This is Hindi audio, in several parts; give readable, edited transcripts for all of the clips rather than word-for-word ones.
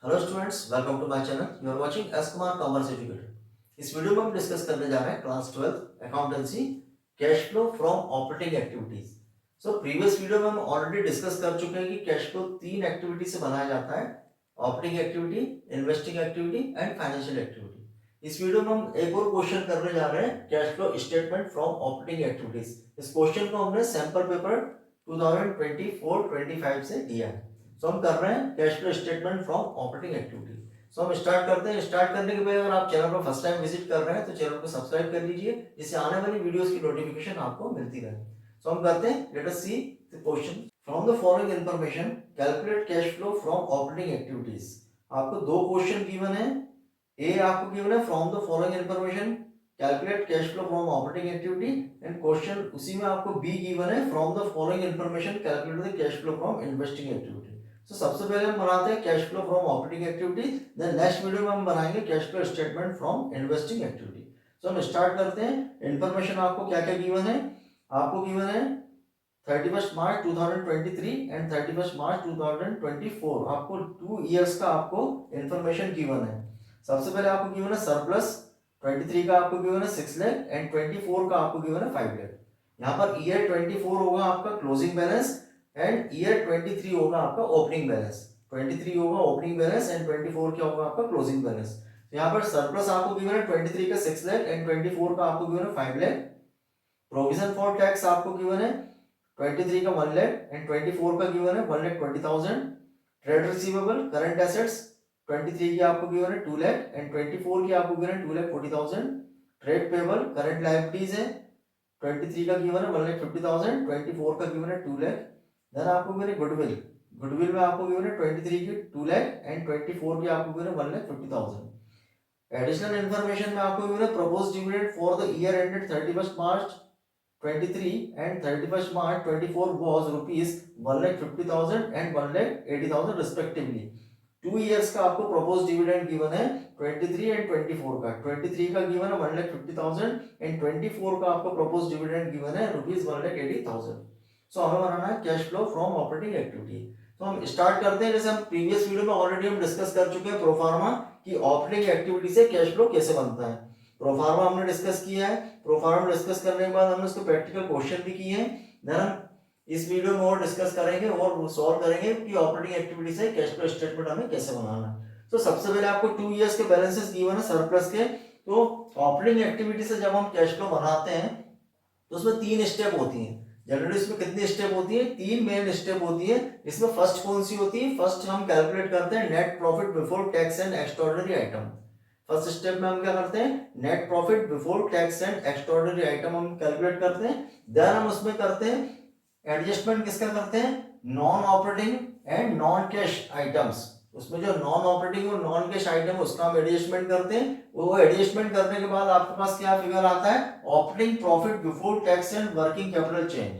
Hello students, welcome to my channel. You are watching S Kumar commerce educator. इस वीडियो में हम डिस्कस करने जा रहे हैं class 12 accountancy cash flow from operating activities. So previous video में हम ऑलरेडी डिस्कस कर चुके हैं कि कैश फ्लो तीन एक्टिविटी से बनाया जाता है: operating activity, investing activity and financial activity. इस वीडियो में हम एक और क्वेश्चन करने जा रहे हैं, cash flow statement from operating activities. इस क्वेश्चन को हमने सैंपल पेपर 2024-25 से दिया है। सो हम कर रहे हैं cash flow statement from operating activity. So हम स्टार्ट करते हैं। स्टार्ट करने के बाद अगर आप चैनल पर फर्स्ट टाइम विजिट कर रहे हैं तो चैनल को सब्सक्राइब कर लीजिए, जिससे आने वाली वीडियोस की नोटिफिकेशन आपको मिलती रहे। सो हम करते हैं, let us see the question. From the following information calculate cash flow from operating activities. आपको दो क्वेश्चन गिवन है। ए आपको गिवन है from the following information calculate cash flow from operating activity, and question उसी में आपको बी गिवन है from the following information calculate the cash flow from investing activity. तो सबसे पहले हम बनाते हैं cash flow from operating activity, then next video में हम बनाएंगे cash flow statement from investing activity. So हम स्टार्ट करते हैं। इंफॉर्मेशन आपको क्या क्या गिवन है? आपको गिवन है 31 मार्च 2023 एंड 31 मार्च 2024। आपको 2 इयर्स का आपको इंफॉर्मेशन गिवन है। सबसे पहले आपको गिवन है सरप्लस। 23 का आपको गिवन है 6 लाख एंड 24 का आपको गिवन है 5 लाख। यहाँ पर ईयर 24 होगा आपका क्लोजिंग बैलेंस एंड ईयर 23 होगा आपका ओपनिंग बैलेंस। 23 होगा ओपनिंग बैलेंस एंड 24 क्या होगा आपका क्लोजिंग बैलेंस। तो यहाँ पर सरप्लस आपको गिवन है 23 का 6 लाख एंड 24 का आपको गिवन है 5 लाख। प्रोविजन फॉर टैक्स आपको गिवन है 23 का 1 लाख एंड 24 का गिवन है 1,20,000। ट्रेड रिसीवेबल करंट एसेट्स 23 की आपको गिवन है 2 लाख एंड 24 की आपको गिवन है 2,40,000। ट्रेड पेबल करंट लायबिलिटीज है 23 का गिवन है 1,50,000, 24 का गिवन है 2 लाख। देन आपको गिवन है गुडविल। गुडविल में आपको गिवन है 23 की 2 लाख एंड 24 की आपको गिवन है 1,50,000। एडिशनल इन्फॉर्मेशन में आपको गिवन है proposed dividend for the year ended 31 March 23 and 31st March 24 was rupees 1,50,000 and 1,80,000 respectively। 2 years का आपको प्रपोज डिविडेंड गिवन है 23 एंड 24 का। 23 का गिवन है 1,50,000 एंड 24 का आपको प्रपोज डिविडेंड गिवन है रुपीज 1,80,000। सो हमें बनाना है cash flow from operating activity. तो हम स्टार्ट करते हैं। जैसे हम प्रीवियस वीडियो में ऑलरेडी हम डिस्कस कर चुके हैं प्रोफार्मा की ऑपरेटिंग एक्टिविटी से कैश फ्लो कैसे बनता है। प्रोफार्मा हमने डिस्कस किया है। प्रोफार्मा डिस्कस करने के बाद हमने उसको प्रैक्टिकल क्वेश्चन भी किए हैं। देन हम इस वीडियो में और डिस्कस करेंगे और सॉल्व करेंगे कि ऑपरेटिंग एक्टिविटी से कैश फ्लो स्टेटमेंट हमें कैसे बनाना है। तो सबसे पहले आपको 2 इयर्स के बैलेंसेस गिवन है सरप्लस के। तो ऑपरेटिंग एक्टिविटी से जब हम कैश फ्लो बनाते हैं तो उसमें 3 स्टेप होती हैं। जनरली इसमें कितनी स्टेप होती है? 3 मेन स्टेप होती है। इसमें फर्स्ट कौन सी होती है? फर्स्ट हम कैलकुलेट करते हैं net profit before tax and extraordinary item. First step में हम क्या करते हैं? Net profit before tax and extraordinary item हम कैलकुलेट करते हैं। देन हम उसमें करते हैं एडजस्टमेंट। किसका करते हैं? Non operating and non cash items. उसमें जो नॉन ऑपरेटिंग और नॉन कैश आइटम है उसका हम एडजस्टमेंट करते हैं। वो एडजस्टमेंट करने के बाद आपके पास क्या फिगर आता है? Operating profit before tax and working capital change.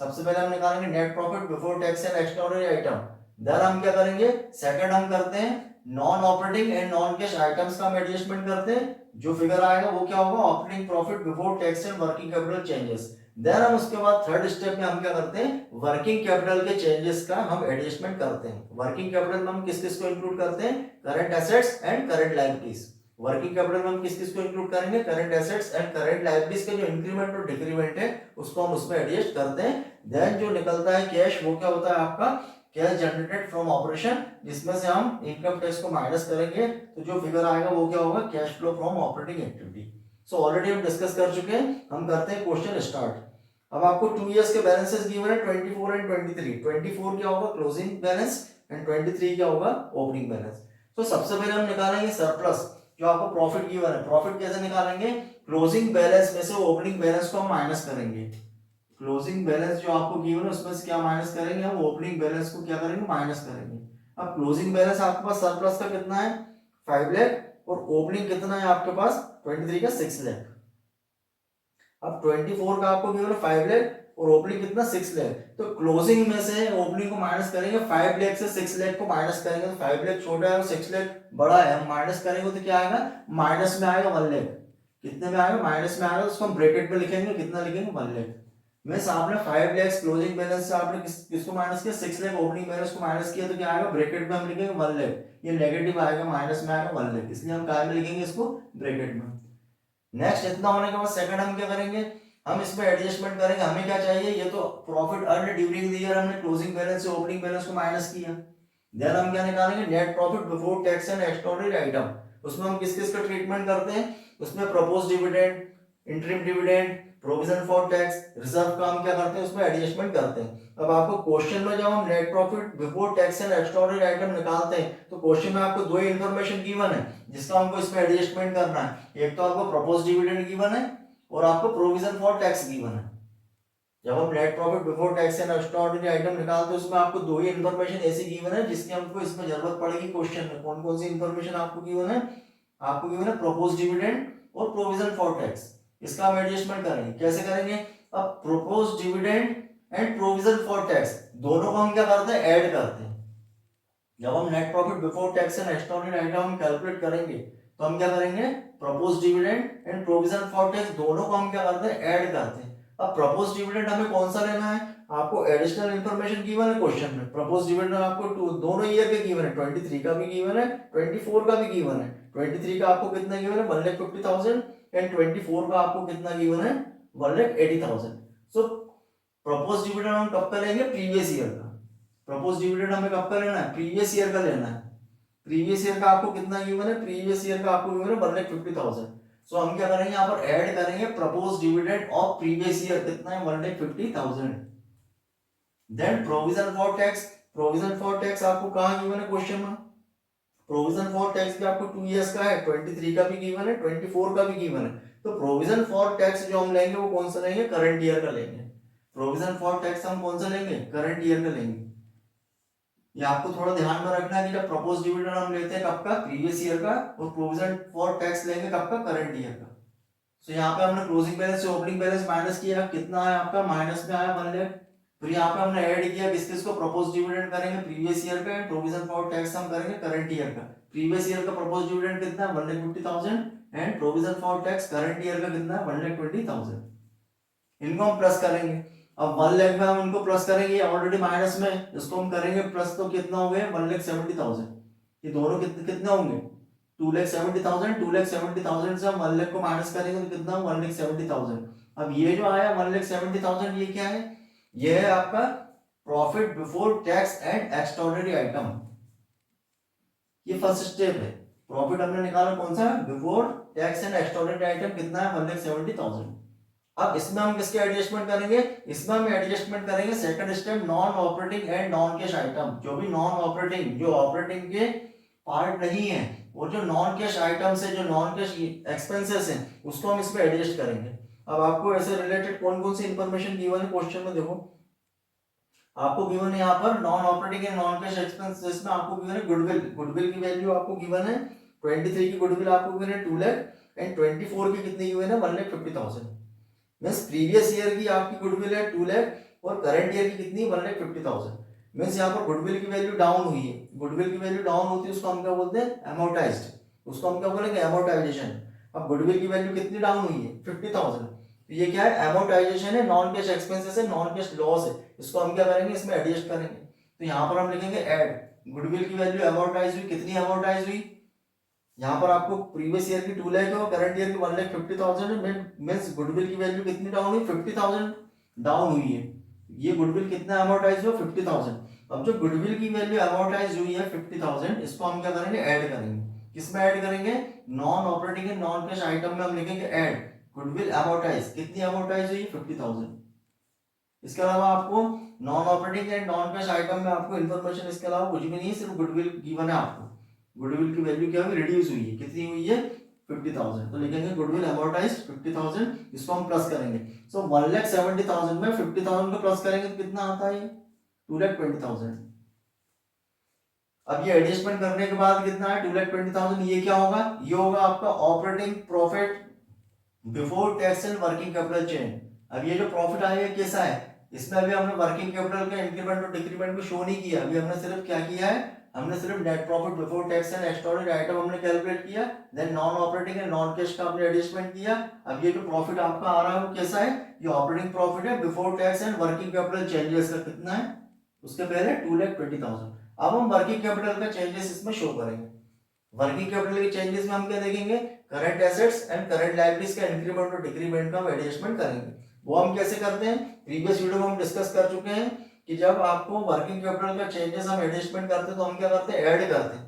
सबसे पहले हम निकालेंगे net profit before tax and extraordinary item. Then हम क्या करेंगे? सेकंड हम करते हैं non operating and non cash items का हम एडजस्टमेंट करते हैं। जो फिगर आएगा वो क्या होगा? Operating profit before tax and working capital changes. Then हम उसके बाद थर्ड स्टेप में हम क्या करते हैं? वर्किंग कैपिटल के चेंजेस का हम एडजस्टमेंट करते हैं। वर्किंग कैपिटल में हम किस किस को इंक्लूड करते हैं? Current assets and current liabilities. Working capital में हम किस किस को इंक्लूड करेंगे? Current assets and current liabilities का जो इंक्रीमेंट और डिक्रीमेंट है उसको हम उसमें एडजस्ट करते हैं। देन जो निकलता है कैश वो क्या होता है आपका? कैश जनरेटेड फ्रॉम ऑपरेशन, जिसमें से हम इनकम टैक्स को माइनस करेंगे तो जो फिगर आएगा वो क्या होगा? Cash flow from operating activity. So already हम डिस्कस कर चुके हैं। हम करते हैं क्वेश्चन स्टार्ट। अब आपको 2 इयर्स के बैलेंसेस गिवन है 24 एंड 23। 24 क्या होगा? क्लोजिंग बैलेंस एंड 23 क्या होगा? Opening balance. तो सबसे पहले हम निकालेंगे सरप्लस। जो आपको प्रॉफिट गिवन है, प्रॉफिट कैसे निकालेंगे? क्लोजिंग बैलेंस में से ओपनिंग बैलेंस को हम माइनस करेंगे। क्लोजिंग बैलेंस जो आपको गिवन है उसमें से क्या माइनस करेंगे? हम ओपनिंग बैलेंस को क्या करेंगे? माइनस करेंगे। अब क्लोजिंग बैलेंस आपके पास सरप्लस का कितना है? 5 लाख और ओपनिंग कितना है आपके पास? 23 का 6 लाख। अब 24 का आपको गिवन है 5 लाख और ओपनिंग कितना? 6 लाख। तो क्लोजिंग में से ओपनिंग को माइनस करेंगे। 5 लाख से 6 लाख को माइनस करेंगे तो 5 लाख छोटा है और 6 लाख बड़ा है। हम माइनस करेंगे तो क्या आएगा? माइनस में आएगा 1 लाख। कितने में आएगा? माइनस में आएगा। उसको हम ब्रैकेट में लिखेंगे। कितना लिखेंगे? 1 लाख। मीन्स आपने 5 लाख क्लोजिंग बैलेंस से आपने किसको माइनस किया, 6 लाख ओपनिंग बैलेंस को माइनस किया, तो क्या आएगा, ब्रैकेट में हम लिखेंगे 1 लाख, ये नेगेटिव आएगा, माइनस में आएगा 1 लाख, इसलिए हम क्या में लिखेंगे इसको, ब्रैकेट में। नेक्स्ट इतना होने के बाद सेकंड हम क्या करेंगे, हम इसमें एडजस्टमेंट करेंगे। हमें क्या चाहिए, ये तो profit earn during the year हमने क्लोजिंग बैलेंस से ओपनिंग बैलेंस को माइनस किया। देन हम क्या निकालेंगे, net profit before tax and extraordinary item. उसमें हम किस किस का ट्रीटमेंट करते हैं, उसमें propose dividend, interim dividend, provision for tax, reserve का हम क्या करते हैं, उसमें एडजस्टमेंट करते हैं। अब आपको क्वेश्चन में जब हम net profit before tax and extraordinary item निकालते हैं, तो क्वेश्चन में आपको दो ही इंफॉर्मेशन गिवन है जिसका हमको इसमें एडजस्टमेंट करना है। एक तो आपको प्रपोज डिविडेंड गिवन है और आपको प्रोविजन फॉर टैक्स गिवन है। जब हम net profit before tax and extraordinary item निकालते हैं, उसमें आपको दो ही इंफॉर्मेशन ऐसी गिवन है जिसकी हमको इसमें जरूरत पड़ेगी क्वेश्चन में। कौन कौन सी इंफॉर्मेशन आपको गिवन है, आपको गिवन है प्रपोज डिविडेंड और प्रोविजन फॉर टैक्स। इसका हम एडजस्टमेंट करेंगे, कैसे करेंगे, अब propose dividend and provision for tax दोनों को हम क्या करते हैं, ऐड करते हैं। जब हम net profit before tax and extraordinary item हम कैलकुलेट करेंगे, तो हम क्या करेंगे, propose dividend and provision for tax दोनों को हम क्या करते हैं, ऐड करते हैं। अब प्रपोज डिविडेंड हमें कौन सा लेना है, आपको एडिशनल इंफॉर्मेशन गिवन है क्वेश्चन में। प्रपोज डिविडेंड आपको दोनों ईयर के गिवन है, 23 का भी गिवन है, 24 का भी गिवन है। 23 का आपको कितना गिवन है, 1,50,000 एंड 24 का आपको कितना गिवन है, 1,80,000। सो प्रपोज डिविडेंड हम कब का लेंगे, प्रीवियस ईयर का। प्रपोज डिविडेंड हमें कब का लेना है, प्रीवियस ईयर का लेना है। प्रीवियस ईयर का आपको कितना गिवन है, प्रीवियस ईयर का आपको गिवन है 1,50,000। सो हम क्या करेंगे, यहाँ पर ऐड करेंगे propose dividend of previous year कितना है, 1,50,000। Then provision for tax, provision for tax आपको कहाँ गिवन है क्वेश्चन में, प्रोविजन फॉर टैक्स भी आपको 2 इयर्स का है, 23 का भी गिवन है, 24 का भी गिवन है। तो प्रोविजन फॉर टैक्स जो हम लेंगे वो कौन सा लेंगे, करंट ईयर का लेंगे। प्रोविजन फॉर टैक्स हम कौन सा लेंगे, करंट ईयर का लेंगे। ये आपको थोड़ा ध्यान में रखना है कि जब प्रपोज डिविडेंड हम लेते हैं कब का, प्रीवियस ईयर का, और प्रोविजन फॉर टैक्स लेंगे कब का, करंट ईयर का। सो यहाँ पे हमने क्लोजिंग बैलेंस से ओपनिंग बैलेंस माइनस किया, कितना है आपका, माइनस में आया 1 लाख। फिर यहाँ पे हमने ऐड किया किस किस को, प्रपोज डिविडेंड करेंगे प्रीवियस ईयर का, प्रोविजन फॉर टैक्स हम करेंगे करंट ईयर का। प्रीवियस ईयर का प्रपोज डिविडेंड कितना है, 1,50,000 and provision for tax current year का कितना है, 1,20,000। इनको हम प्लस करेंगे। अब 1 लाख में हम इनको प्लस करेंगे, ऑलरेडी माइनस में, इसको हम करेंगे प्लस, तो कितना हो गया, 1,70,000। ये दोनों कितने होंगे, 2,70,000। 2,70,000 से हम 1 लाख को माइनस करेंगे तो कितना, 1,70,000। अब ये जो आया 1,70,000, ये क्या है, ये है आपका profit before tax and extraordinary item. ये फर्स्ट स्टेप है। प्रॉफिट हमने निकाला कौन सा, before tax and extraordinary item कितना है, 1,70,000। अब इसमें हम किसके एडजस्टमेंट करेंगे, इसमें हम एडजस्टमेंट करेंगे second step, non operating and non cash item. जो भी नॉन ऑपरेटिंग, जो ऑपरेटिंग के पार्ट नहीं है, और जो नॉन कैश आइटम्स है, जो नॉन कैश एक्सपेंसेस हैं, उसको हम इसमें एडजस्ट करेंगे। अब आपको ऐसे रिलेटेड कौन कौन सी इंफॉर्मेशन गिवन है क्वेश्चन में, देखो आपको गिवन है यहाँ पर non operating and non cash expenses में आपको गिवन है गुडविल। गुडविल की वैल्यू आपको गिवन है 23 की गुडविल आपको गिवन है 2 लाख एंड 24 की कितनी गिवन है, 1,50,000। मीन्स प्रीवियस ईयर की आपकी गुडविल है 2 लाख और करंट ईयर की कितनी, 1,50,000। मीन्स यहाँ पर गुडविल की वैल्यू डाउन हुई है। गुडविल की वैल्यू डाउन होती है, उसको हम क्या बोलते हैं, अमोर्टाइज्ड। उसको हम क्या बोलेंगे, अमोर्टाइजेशन। अब गुडविल की वैल्यू कितनी डाउन हुई है, 50,000। तो ये क्या है, अमोर्टाइजेशन है, नॉन कैश एक्सपेंसेस है, नॉन कैश लॉस है। इसको हम क्या करेंगे, इसमें एडजस्ट करेंगे। तो यहाँ पर हम लिखेंगे ऐड, गुडविल की वैल्यू अमोर्टाइज हुई, कितनी अमोर्टाइज हुई, यहाँ पर आपको प्रीवियस ईयर की 2 लाख और करंट ईयर की 1,50,000 मींस गुडविल की वैल्यू कितनी डाउन हुई, 50,000 डाउन हुई है। ये गुडविल कितना अमोर्टाइज हुआ, 50,000। अब जो गुडविल की वैल्यू अमोर्टाइज हुई है 50,000, इसको हम क्या करेंगे, ऐड करेंगे। किसमें ऐड करेंगे, non operating and non cash item में हम लिखेंगे ऐड गुडविल अमोर्टाइज। कितनी अमोर्टाइज हुई, 50,000। इसके अलावा आपको non operating and non cash item में आपको इन्फॉर्मेशन इसके अलावा कुछ भी नहीं है, सिर्फ गुडविल गिवन है आपको। गुडविल की वैल्यू क्या हुई, रिड्यूस हुई है, कितनी हुई है, 50,000। तो लिखेंगे गुडविल अमोर्टाइज्ड 50,000, इसको हम प्लस करेंगे। सो 1,70,000 में 50,000 को प्लस करेंगे तो कितना आता है, 2,20,000। अब ये एडजस्टमेंट करने के बाद कितना है, 2,20,000। ये क्या होगा, ये होगा आपका operating profit before tax and working capital change. अब ये जो प्रॉफिट आया है कैसा है, इसमें अभी हमने वर्किंग कैपिटल का इंक्रीमेंट और डिक्रीमेंट को शो नहीं किया, अभी हमने सिर्फ क्या किया है, हमने सिर्फ net profit before tax and extraordinary item हमने कैलकुलेट किया, then non operating and non cash का हमने एडजस्टमेंट किया। अब ये जो प्रॉफिट आपका आ रहा है वो कैसा है, ये ऑपरेटिंग प्रॉफिट है before tax and working capital changes का कितना है, उसके पहले 2,20,000। अब हम वर्किंग कैपिटल का चेंजेस इसमें शो करेंगे। वर्किंग कैपिटल के चेंजेस में हम क्या देखेंगे, current assets and current liabilities का इंक्रीमेंट और डिक्रीमेंट का हम एडजस्टमेंट करेंगे। वो हम कैसे करते हैं, प्रीवियस वीडियो में हम डिस्कस कर चुके हैं कि जब आपको वर्किंग कैपिटल का चेंजेस हम एडजस्टमेंट करते हैं तो हम क्या करते हैं, ऐड करते हैं।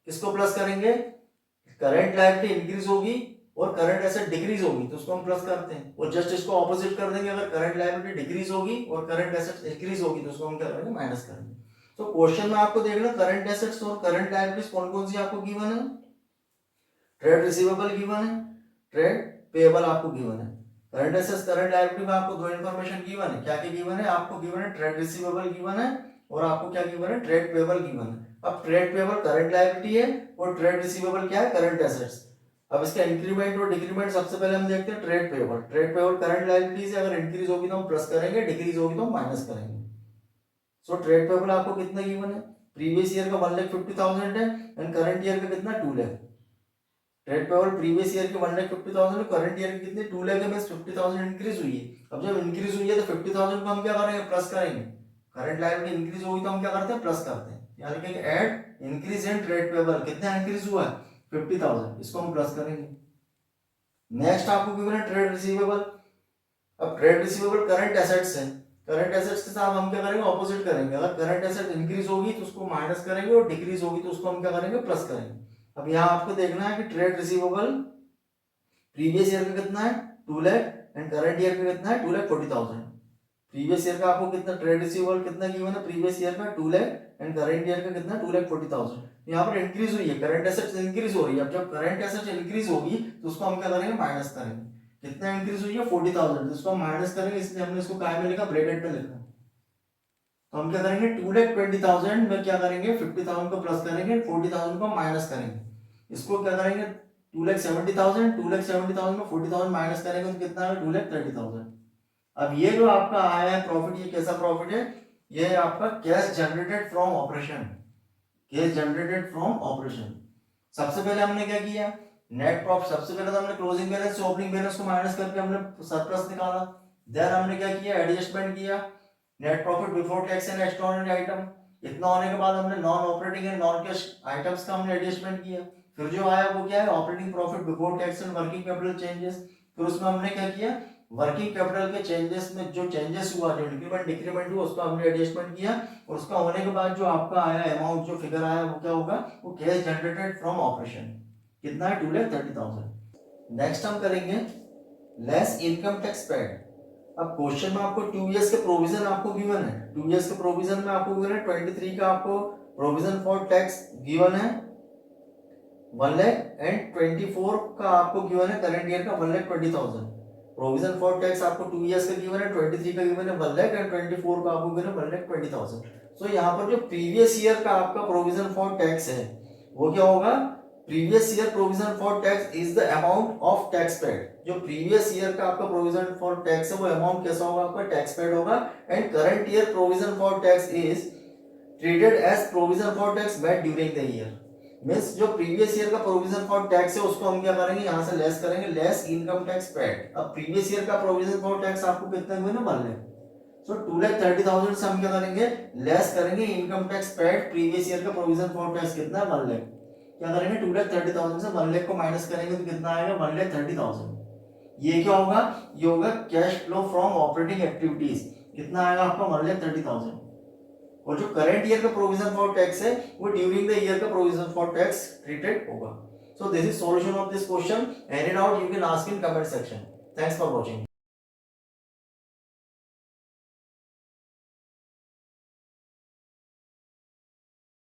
किसको प्लस करेंगे, करंट लायबिलिटी इंक्रीज होगी और करंट एसेट डिक्रीज होगी तो उसको हम प्लस करते हैं, और जस्ट इसको ऑपोजिट कर देंगे, अगर करंट लायबिलिटी डिक्रीज होगी और करंट एसेट इंक्रीज होगी तो उसको हम क्या करेंगे, माइनस करेंगे। तो क्वेश्चन में आपको देखना करंट एसेट्स और करंट लायबिलिटीज कौन कौन सी आपको गिवन है, ट्रेड रिसीवेबल गिवन है, ट्रेड पेएबल आपको गिवन है। करंट एसेट्स करंट लायबिलिटी में आपको दो इंफॉर्मेशन गिवन है, क्या क्या गिवन है, आपको गिवन है ट्रेड रिसीवेबल गिवन है और आपको क्या गिवन है, ट्रेड पेएबल गिवन है। अब ट्रेड पेएबल करंट लायबिलिटी है और ट्रेड रिसीवेबल क्या है, करंट एसेट्स। अब इसका इंक्रीमेंट और डिक्रीमेंट सबसे पहले हम देखते हैं trade payable. Trade payable current liability से अगर इंक्रीज होगी तो हम प्लस करेंगे, डिक्रीज होगी तो हम माइनस करेंगे। सो ट्रेड पेएबल आपको कितना गिवन है, प्रीवियस ईयर का 1,50,000 है एंड करंट ईयर का कितना 2 lakh. Trade payable previous year की 1,50,000 है, करंट ईयर की कितनी 2 लाख है, मींस 50,000 इंक्रीज हुई है। अब जब इंक्रीज हुई है तो 50,000 को हम क्या करेंगे, प्लस करेंगे। करंट लायबिलिटी इंक्रीज होगी तो हम क्या करते हैं, प्लस करते हैं, यानी कि add increase in trade payable, कितना इंक्रीज हुआ है 50,000, इसको हम प्लस करेंगे। नेक्स्ट आपको गिवन है ट्रेड रिसीवेबल। अब ट्रेड रिसीवेबल करंट एसेट्स है, करंट एसेट्स के साथ हम क्या करेंगे, ऑपोजिट करेंगे। अगर करंट एसेट इंक्रीज होगी तो उसको माइनस करेंगे और डिक्रीज होगी तो उसको हम क्या करेंगे, प्लस करेंगे। अब यहाँ आपको देखना है कि ट्रेड रिसीवेबल प्रीवियस ईयर का कितना है 2 लाख एंड करंट ईयर का कितना है 2,40,000। प्रीवियस ईयर का आपको कितना ट्रेड रिसीवेबल कितना गिवन है, प्रीवियस ईयर का 2 लाख एंड करंट ईयर का कितना 2,40,000। यहाँ पर इंक्रीज हुई है, करंट एसेट्स इंक्रीज हो रही है। अब जब करंट एसेट्स इंक्रीज होगी तो उसको हम क्या करेंगे, माइनस करेंगे। कितना इंक्रीज हुई है 40,000, जिसको हम माइनस करेंगे, इसलिए हमने इसको काय में लिखा, ब्रैकेट में लिखा। तो हम क्या करेंगे 2,20,000 में क्या करेंगे 50,000 को प्लस करेंगे, 40,000 को माइनस करेंगे। इसको क्या करेंगे 2,70,000, 2,70,000 में 40,000 माइनस करेंगे तो कितना है 2,30,000। अब ये जो आपका आया है प्रॉफिट, ये कैसा प्रॉफिट है, ये आपका cash generated from operation, cash generated from operation. सबसे पहले हमने क्या किया, नेट प्रॉफिट, सबसे पहले तो हमने क्लोजिंग बैलेंस से ओपनिंग बैलेंस को माइनस करके हमने सरप्लस निकाला। देन हमने क्या किया, एडजस्टमेंट किया, net profit before tax and extraordinary item. इतना होने के बाद हमने non operating and non cash items का हमने एडजस्टमेंट किया। फिर जो आया वो क्या है, operating profit before tax and working capital changes. फिर उसमें हमने क्या किया, वर्किंग कैपिटल के चेंजेस में जो चेंजेस हुआ, जो इंक्रीमेंट डिक्रीमेंट हुआ, उसका हमने एडजस्टमेंट किया। और उसका होने के बाद जो आपका आया अमाउंट, जो फिगर आया वो क्या होगा, वो कैश जनरेटेड फ्रॉम ऑपरेशन, कितना है 2,30,000। नेक्स्ट हम करेंगे लेस इनकम टैक्स पेड। अब क्वेश्चन में आपको 2 इयर्स के प्रोविजन आपको गिवन है, 2 इयर्स के प्रोविजन में आपको गिवन है 23 का आपको प्रोविजन फॉर टैक्स गिवन है 1 लाख एंड 24 का आपको गिवन है करंट ईयर का 1,20,000। प्रोविजन फॉर टैक्स आपको 2 इयर्स का गिवन है, 23 का गिवन है 1 लाख एंड 24 का आपको गिवन है 1,20,000। सो यहाँ पर जो प्रीवियस ईयर का आपका प्रोविजन फॉर टैक्स है वो क्या होगा, previous year provision for tax is the amount of tax paid. जो प्रीवियस ईयर का आपका प्रोविजन फॉर टैक्स है वो अमाउंट कैसा होगा, आपका टैक्स पेड होगा। And current year provision for tax is treated as provision for tax made during the year. Means जो प्रीवियस ईयर का प्रोविजन फॉर टैक्स है उसको हम क्या करेंगे, यहाँ से लेस करेंगे, लेस इनकम टैक्स पेड। अब प्रीवियस ईयर का प्रोविजन फॉर टैक्स आपको कितना हुआ ना 1 लाख, सो 2,30,000 से हम क्या करेंगे, लेस करेंगे income tax paid. Previous year का प्रोविजन फॉर टैक्स कितना है 1 लाख, क्या करेंगे 2,30,000 से 1 लाख को माइनस करेंगे तो कितना आएगा 1,30,000। ये क्या होगा, ये होगा cash flow from operating activities, कितना आएगा आपका 1,30,000। और जो करंट ईयर का प्रोविजन फॉर टैक्स है वो ड्यूरिंग द ईयर का प्रोविजन फॉर टैक्स ट्रीटेड होगा। So this is solution of this question. Any doubt you can ask in comment section. Thanks for watching.